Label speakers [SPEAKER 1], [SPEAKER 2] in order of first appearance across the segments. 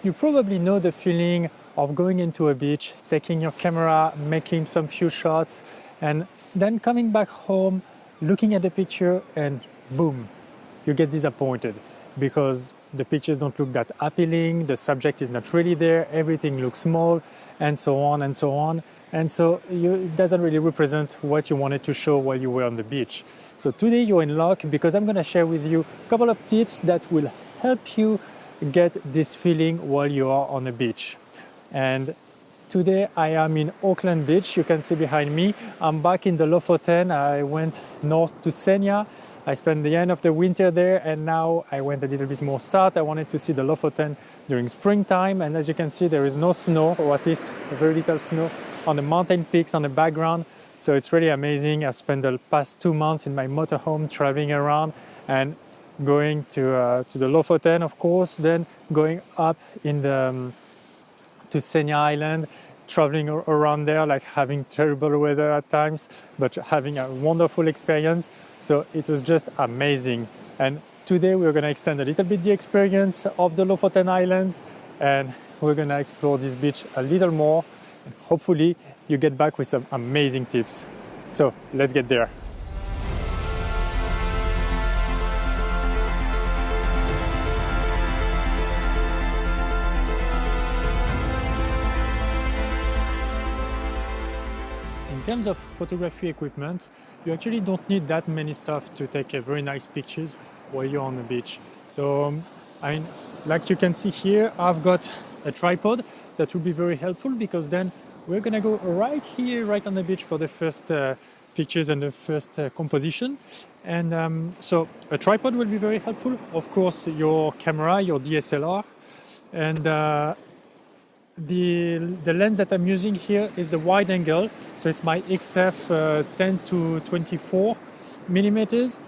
[SPEAKER 1] You probably know the feeling of going into a beach, taking your camera, making some few shots, and then coming back home, looking at the picture, and boom, you get disappointed because the pictures don't look that appealing, the subject is not really there, everything looks small, and so on and so on. And so it doesn't really represent what you wanted to show while you were on the beach. So today you're in luck because I'm going to share with you a couple of tips that will help you get this feeling while you are on the beach. And today I am in Auckland Beach. You can see behind me. I'm back in the Lofoten. I went north to Senya. I spent the end of the winter there, and now I went a little bit more south. I wanted to see the Lofoten during springtime, and as you can see, there is no snow, or at least very little snow on the mountain peaks on the background. So it's really amazing. I spent the past 2 months in my motorhome traveling around and going to the Lofoten, of course, then going up in to Senya Island, traveling around there, like having terrible weather at times, but having a wonderful experience. So it was just amazing. And today we're going to extend a little bit the experience of the Lofoten Islands, and we're going to explore this beach a little more. And hopefully you get back with some amazing tips. So let's get there. In terms of photography equipment, you actually don't need that many stuff to take very nice pictures while you're on the beach. So, like you can see here, I've got a tripod that will be very helpful because then we're gonna go right here, right on the beach for the first pictures and the first composition. And so a tripod will be very helpful. Of course, your camera, your DSLR, and the lens that I'm using here is the wide angle, so it's my XF 10 to 24 millimeters.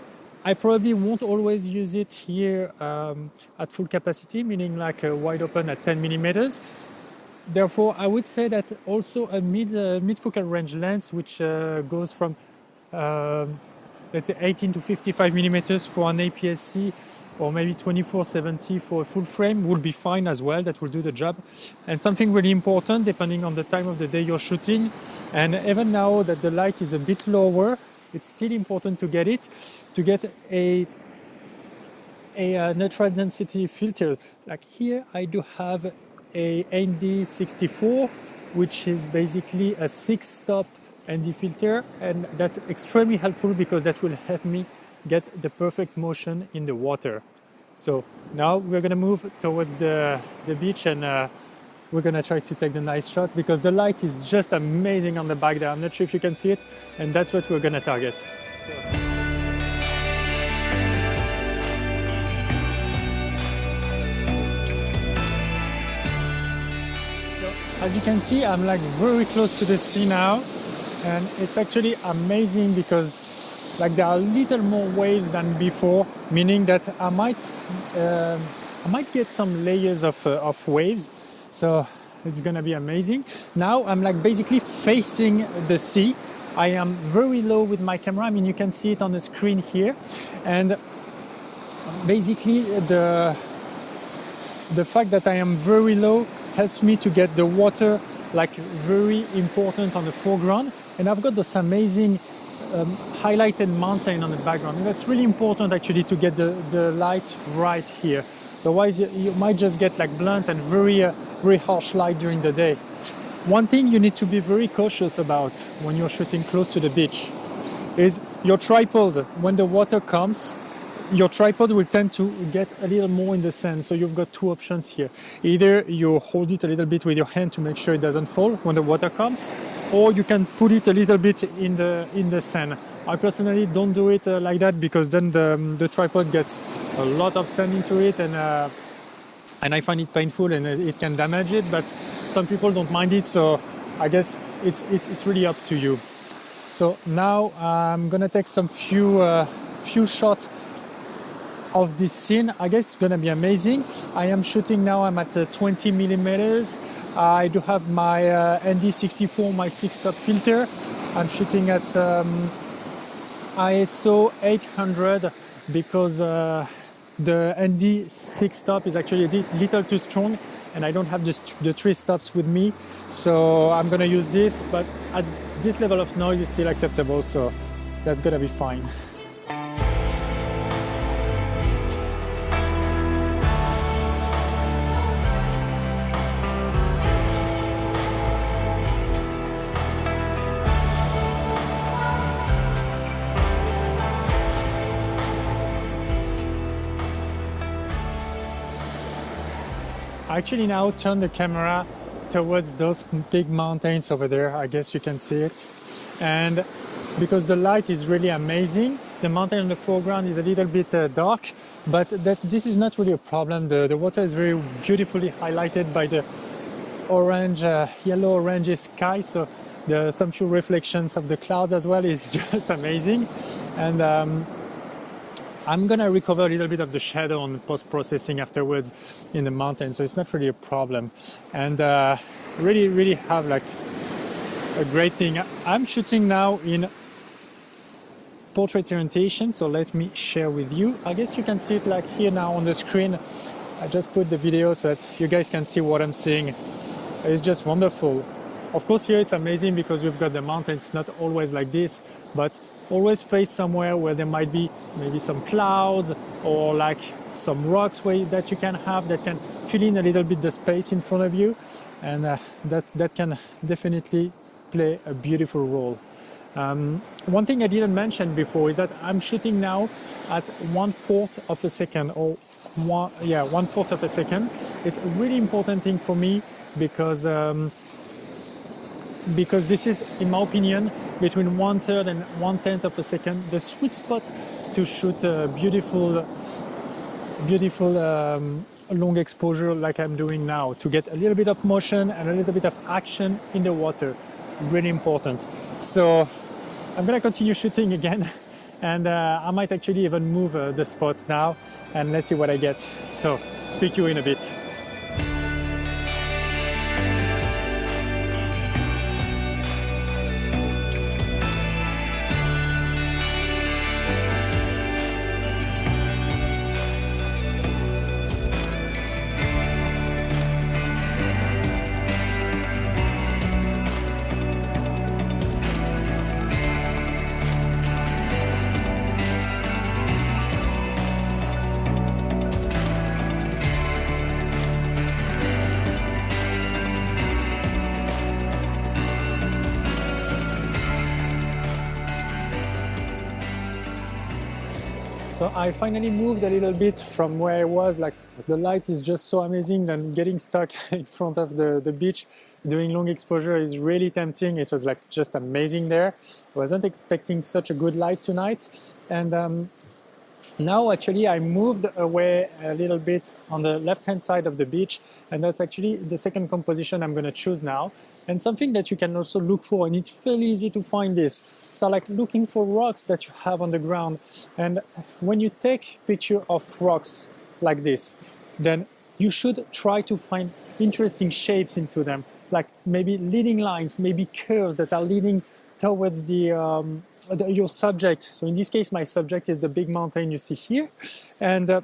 [SPEAKER 1] I probably won't always use it here at full capacity, meaning like wide open at 10 millimeters. Therefore, I would say that also a mid focal range lens, which goes from let's say 18 to 55 millimeters for an APS-C, or maybe 24-70 for a full frame, will be fine as well. That will do the job. And something really important, depending on the time of the day you're shooting, and even now that the light is a bit lower, it's still important to get a natural density filter. Like here, I do have a ND64, which is basically a 6-stop ND filter, and that's extremely helpful because that will help me get the perfect motion in the water. So now we're going to move towards the beach, and we're going to try to take the nice shot because the light is just amazing on the back there. I'm not sure if you can see it, and that's what we're going to target. So as you can see, I'm like very close to the sea now, and it's actually amazing because like there are a little more waves than before, meaning that I might get some layers of waves. So it's gonna be amazing. Now I'm like basically facing the sea. I am very low with my camera. I mean, you can see it on the screen here, and basically the fact that I am very low helps me to get the water like very important on the foreground, and I've got this amazing highlighted mountain on the background, and that's really important actually to get the light right here. Otherwise you might just get like blunt and very harsh light during the day. One thing you need to be very cautious about when you're shooting close to the beach is your tripod. When the water comes, your tripod will tend to get a little more in the sand. So you've got two options here. Either you hold it a little bit with your hand to make sure it doesn't fall when the water comes, or you can put it a little bit in the sand. I personally don't do it like that because then the tripod gets a lot of sand into it, and I find it painful and it can damage it. But some people don't mind it, so I guess it's really up to you. So now I'm gonna take some few shots of this scene. I guess it's gonna be amazing. I am shooting now, I'm at 20 millimeters. I do have my ND64, my 6-stop filter. I'm shooting at ISO 800 because the ND 6-stop is actually a little too strong, and I don't have the three stops with me, so I'm gonna use this, but at this level of noise is still acceptable, so that's gonna be fine. I actually now turn the camera towards those big mountains over there. I guess you can see it. And because the light is really amazing, the mountain in the foreground is a little bit dark, but this is not really a problem. The water is very beautifully highlighted by the orange, yellow-orange sky. So some few reflections of the clouds as well is just amazing. And I'm gonna recover a little bit of the shadow on post-processing afterwards in the mountain, so it's not really a problem. And really have like a great thing. I'm shooting now in portrait orientation, so let me share with you. I guess you can see it like here now on the screen. I just put the video so that you guys can see what I'm seeing. It's just wonderful. Of course, here it's amazing because we've got the mountains, not always like this, but always face somewhere where there might be maybe some clouds or like some rocks that you can have that can fill in a little bit the space in front of you, and that can definitely play a beautiful role. One thing I didn't mention before is that I'm shooting now at 1/4 of a second, or 1/4 of a second. It's a really important thing for me because this is, in my opinion, between 1/3 and 1/10 of a second, the sweet spot to shoot a beautiful long exposure like I'm doing now, to get a little bit of motion and a little bit of action in the water. Really important. So I'm gonna continue shooting again, and I might actually even move the spot now, and let's see what I get. So speak to you in a bit. So I finally moved a little bit from where I was. Like, the light is just so amazing, and getting stuck in front of the beach doing long exposure is really tempting. It was like just amazing there. I wasn't expecting such a good light tonight. And now actually I moved away a little bit on the left-hand side of the beach, and that's actually the second composition I'm going to choose now. And something that you can also look for, and it's fairly easy to find this. So like looking for rocks that you have on the ground. And when you take picture of rocks like this, then you should try to find interesting shapes into them, like maybe leading lines, maybe curves that are leading towards your subject. So in this case, my subject is the big mountain you see here. And I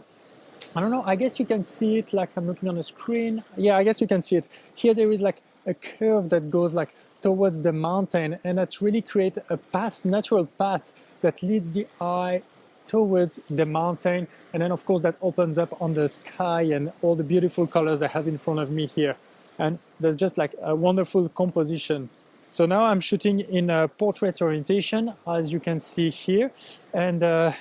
[SPEAKER 1] don't know, I guess you can see it, like I'm looking on the screen. Yeah, I guess you can see it. Here there is like a curve that goes like towards the mountain, and that really creates a path, natural path that leads the eye towards the mountain. And then of course that opens up on the sky and all the beautiful colors I have in front of me here. And there's just like a wonderful composition. So now I'm shooting in a portrait orientation, as you can see here. And I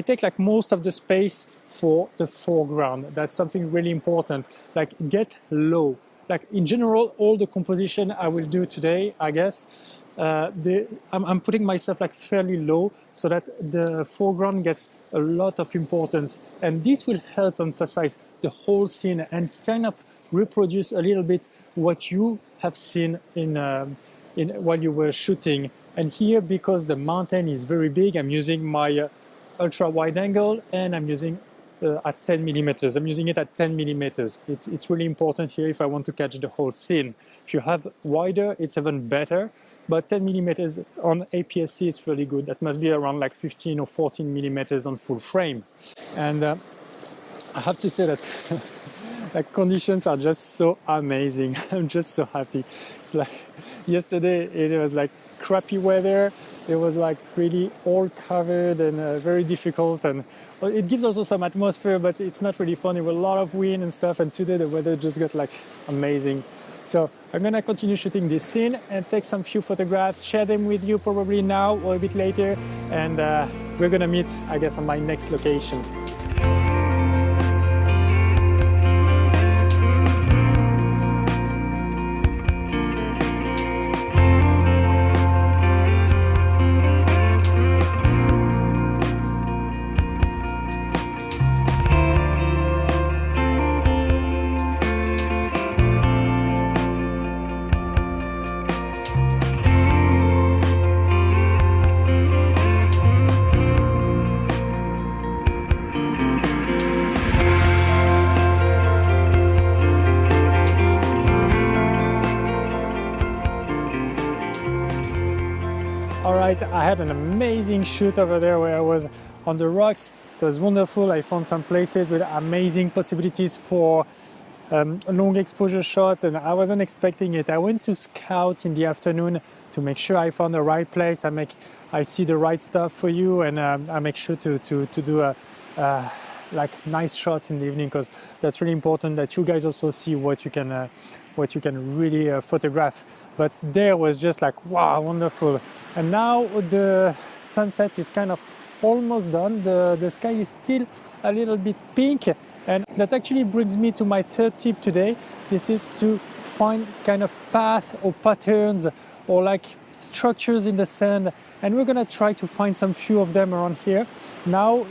[SPEAKER 1] take like most of the space for the foreground. That's something really important. Like, get low. Like in general, all the composition I will do today, I guess, I'm putting myself like fairly low so that the foreground gets a lot of importance. And this will help emphasize the whole scene and kind of reproduce a little bit what you have seen in while you were shooting. And here, because the mountain is very big, I'm using my ultra wide angle, and I'm using at 10 millimeters. I'm using it at 10 millimeters. It's really important here if I want to catch the whole scene. If you have wider, it's even better, but 10 millimeters on APS-C is fairly good. That must be around like 15 or 14 millimeters on full frame. And I have to say that like conditions are just so amazing. I'm just so happy. It's like yesterday it was like crappy weather. It was like really all covered and very difficult, and it gives also some atmosphere, but it's not really fun. There was a lot of wind and stuff, and today the weather just got like amazing. So I'm gonna continue shooting this scene and take some few photographs, share them with you probably now or a bit later, and we're gonna meet, I guess, on my next location. Alright, I had an amazing shoot over there where I was on the rocks. It was wonderful. I found some places with amazing possibilities for long exposure shots, and I wasn't expecting it. I went to scout in the afternoon to make sure I found the right place. I see the right stuff for you, and I make sure to do like nice shots in the evening, because that's really important that you guys also see what you can really photograph. But there was just like, wow, wonderful. And now the sunset is kind of almost done. The sky is still a little bit pink, and that actually brings me to my third tip today. This is to find kind of paths or patterns or like structures in the sand, and we're gonna try to find some few of them around here. Now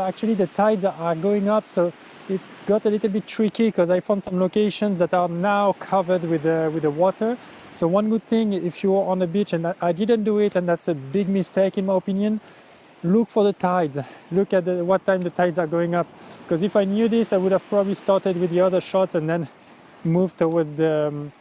[SPEAKER 1] actually the tides are going up, so it got a little bit tricky because I found some locations that are now covered with the water. So one good thing, if you're on the beach, and I didn't do it, and that's a big mistake in my opinion, look for the tides. Look at what time the tides are going up, because if I knew this, I would have probably started with the other shots and then moved towards the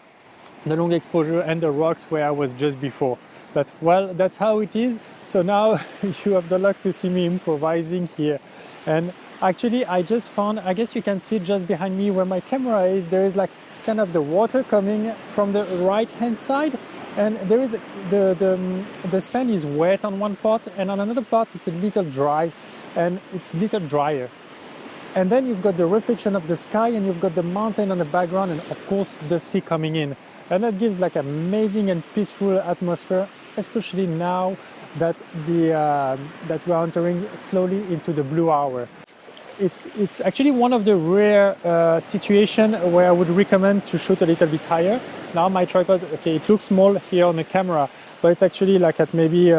[SPEAKER 1] long exposure and the rocks where I was just before. But well, that's how it is. So now you have the luck to see me improvising here. And actually I just found, I guess you can see just behind me where my camera is, there is like kind of the water coming from the right hand side, and there is the sand is wet on one part, and on another part it's a little dry, and it's a little drier. And then you've got the reflection of the sky, and you've got the mountain on the background, and of course the sea coming in, and that gives like amazing and peaceful atmosphere, especially now that that we are entering slowly into the blue hour. It's actually one of the rare situations where I would recommend to shoot a little bit higher. Now my tripod, okay, it looks small here on the camera, but it's actually like at maybe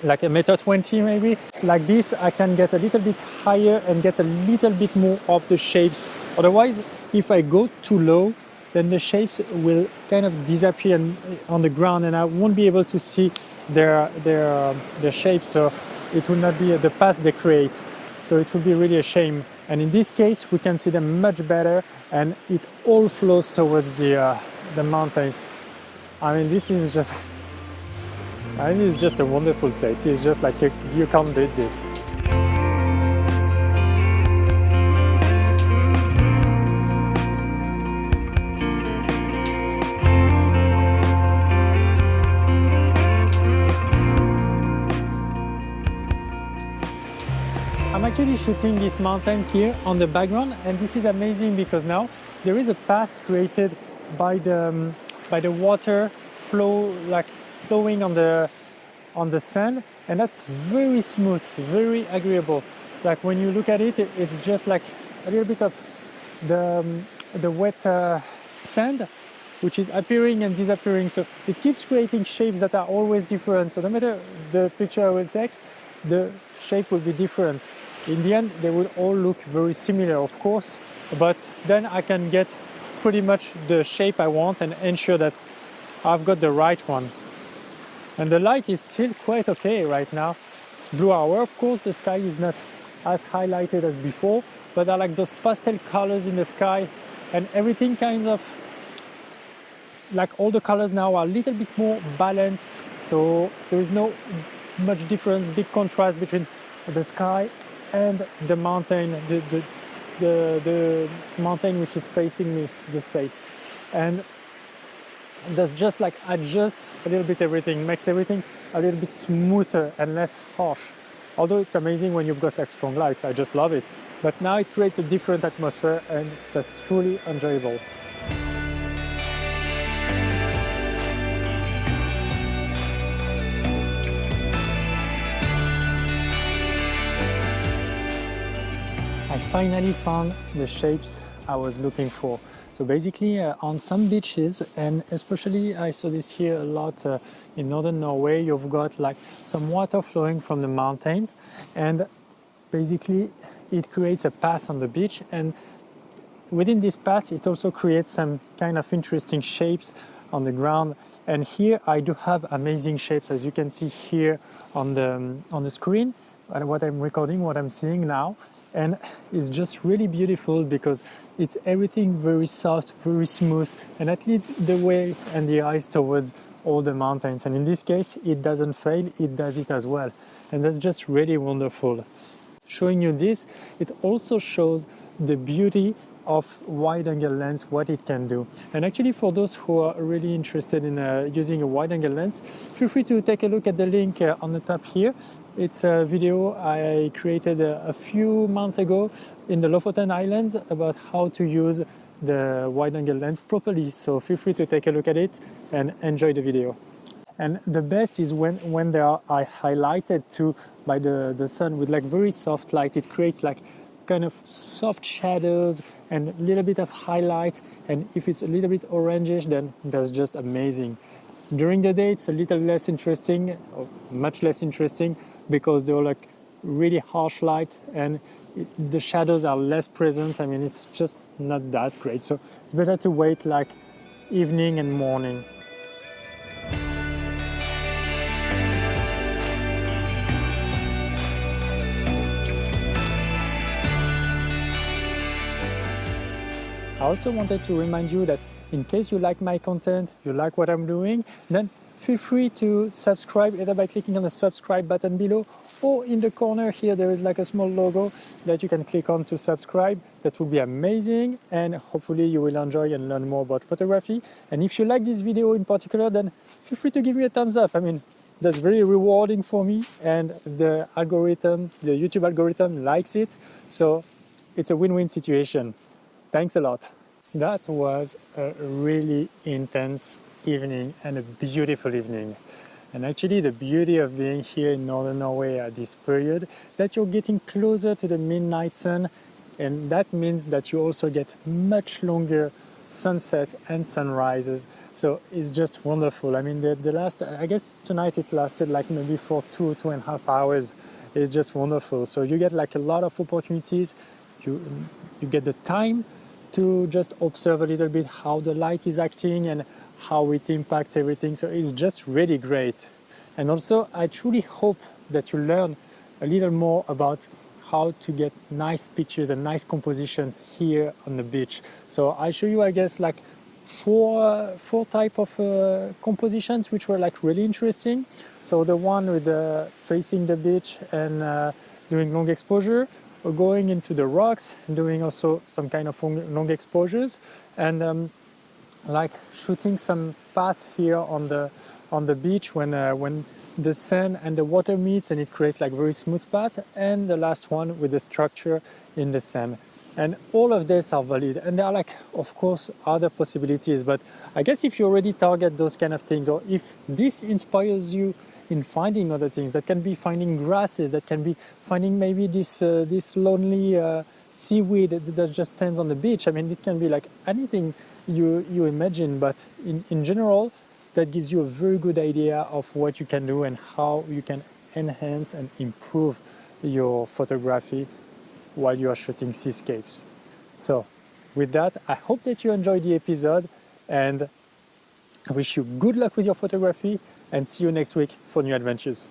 [SPEAKER 1] like 1.20 m maybe. Like this, I can get a little bit higher and get a little bit more of the shapes. Otherwise, if I go too low, then the shapes will kind of disappear on the ground, and I won't be able to see their shapes. So it will not be the path they create. So it would be really a shame. And in this case, we can see them much better, and it all flows towards the mountains. I mean, this is just a wonderful place. It's just like you can't beat this. I'm actually shooting this mountain here on the background, and this is amazing because now there is a path created by the water flowing on the sand, and that's very smooth, very agreeable. Like when you look at it, it's just like a little bit of the wet sand, which is appearing and disappearing. So it keeps creating shapes that are always different. So no matter the picture I will take, the shape will be different. In the end, they will all look very similar, of course, but then I can get pretty much the shape I want and ensure that I've got the right one. And the light is still quite okay right now. It's blue hour, of course. The sky is not as highlighted as before, but I like those pastel colors in the sky, and everything kind of like all the colors now are a little bit more balanced. So there is no much difference, big contrast between the sky and the mountain, the mountain which is facing me, this face. And that's just like adjust a little bit everything, makes everything a little bit smoother and less harsh. Although it's amazing when you've got like strong lights, I just love it. But now it creates a different atmosphere and that's truly enjoyable. I finally found the shapes I was looking for. So basically on some beaches, and especially I saw this here a lot in northern Norway, you've got like some water flowing from the mountains, and basically it creates a path on the beach, and within this path it also creates some kind of interesting shapes on the ground. And here I do have amazing shapes, as you can see here on the screen, what I'm recording, what I'm seeing now. And it's just really beautiful because it's everything very soft, very smooth, and that leads the way and the eyes towards all the mountains. And in this case, it doesn't fail, it does it as well. And that's just really wonderful. Showing you this, it also shows the beauty of wide-angle lens, what it can do. And actually for those who are really interested in using a wide-angle lens, feel free to take a look at the link on the top here. It's a video I created a few months ago in the Lofoten Islands about how to use the wide-angle lens properly. So feel free to take a look at it and enjoy the video. And the best is when they are highlighted too by the sun with like very soft light. It creates like kind of soft shadows and a little bit of highlight. And if it's a little bit orangish, then that's just amazing. During the day, it's a little less interesting, or much less interesting, because they're like really harsh light and the shadows are less present. I mean, it's just not that great. So it's better to wait like evening and morning. I also wanted to remind you that in case you like my content, you like what I'm doing, then feel free to subscribe either by clicking on the subscribe button below, or in the corner here there is like a small logo that you can click on to subscribe. That would be amazing, and hopefully you will enjoy and learn more about photography. And if you like this video in particular, then feel free to give me a thumbs up. I mean, that's very rewarding for me, and the algorithm, the YouTube algorithm likes it, so it's a win-win situation. Thanks a lot. That was a really intense evening and a beautiful evening. And actually the beauty of being here in northern Norway at this period, that you're getting closer to the midnight sun, and that means that you also get much longer sunsets and sunrises. So it's just wonderful. I mean, the last, I guess tonight it lasted like maybe for 2.5 hours. It's just wonderful. So you get like a lot of opportunities. You get the time to just observe a little bit how the light is acting and how it impacts everything. So it's just really great. And also, I truly hope that you learn a little more about how to get nice pictures and nice compositions here on the beach. So I show you, I guess, like four type of compositions which were like really interesting. So the one with facing the beach and doing long exposure, going into the rocks, doing also some kind of long exposures, and like shooting some path here on the beach when the sand and the water meets and it creates like very smooth path, and the last one with the structure in the sand. And all of these are valid, and there are like, of course, other possibilities, but I guess if you already target those kind of things, or if this inspires you in finding other things, that can be finding grasses, that can be finding maybe this lonely seaweed that just stands on the beach. I mean, it can be like anything you imagine, but in general, that gives you a very good idea of what you can do and how you can enhance and improve your photography while you are shooting seascapes. So with that, I hope that you enjoyed the episode, and I wish you good luck with your photography, and see you next week for new adventures.